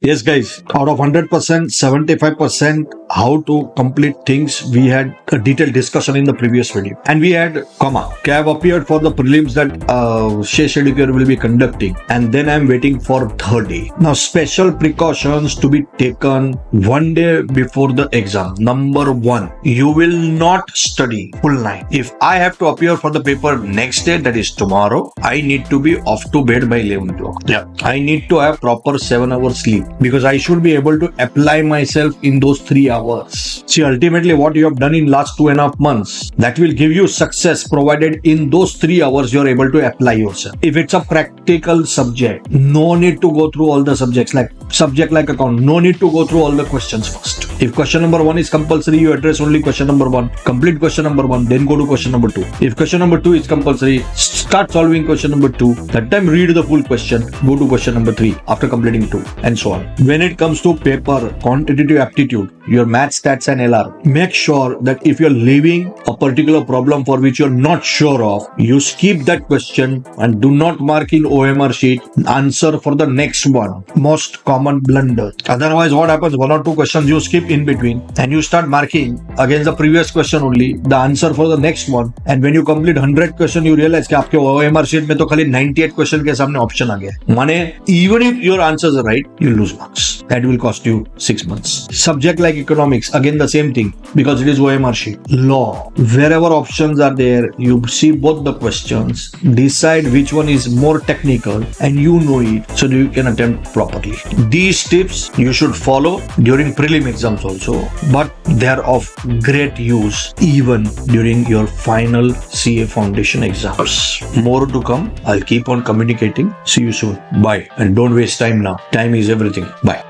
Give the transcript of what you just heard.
Yes, guys, out of 100%, 75% how to complete things, we had a detailed discussion in the previous video. And we had, have appeared for the prelims that Shesh Educare will be conducting. And then I'm waiting for third day. Now, special precautions to be taken one day before the exam. Number one, you will not study full night. If I have to appear for the paper next day, that is tomorrow, I need to be off to bed by 11 o'clock. Yeah. I need to have proper 7 hours sleep, because I should be able to apply myself in those 3 hours. See, ultimately what you have done in last 2.5 months, that will give you success provided in those 3 hours you are able to apply yourself. If it's a practical subject, no need to go through all the subjects like account. No need to go through all the questions first. If question number 1 is compulsory, you address only question number 1. Complete question number 1, then go to question number 2. If question number 2 is compulsory, start solving question number 2. That time read the full question, go to question number 3 after completing 2, and so on. When it comes to paper, quantitative aptitude, your math, stats and LR, make sure that if you're leaving a particular problem for which you're not sure of, you skip that question and do not mark in OMR sheet answer for the next one. Most common blunder. Otherwise, what happens? 1 or 2 questions you skip in between and you start marking against the previous question only the answer for the next one. And when you complete 100 question, you realize कि आपके OMR sheet में तो खाली 98 question के सामने option आ गया. माने even if your answers are right, you lose marks. That will cost you 6 months. Subject like economics, again the same thing, because it is OMR sheet. Law, wherever options are there, you see both the questions, decide which one is more technical and you know it, so that you can attempt properly. These tips you should follow during prelim exams also, but they are of great use even during your final CA foundation exams. More to come. I'll keep on communicating. See you soon. Bye. And don't waste time now. Time is everything. Bye.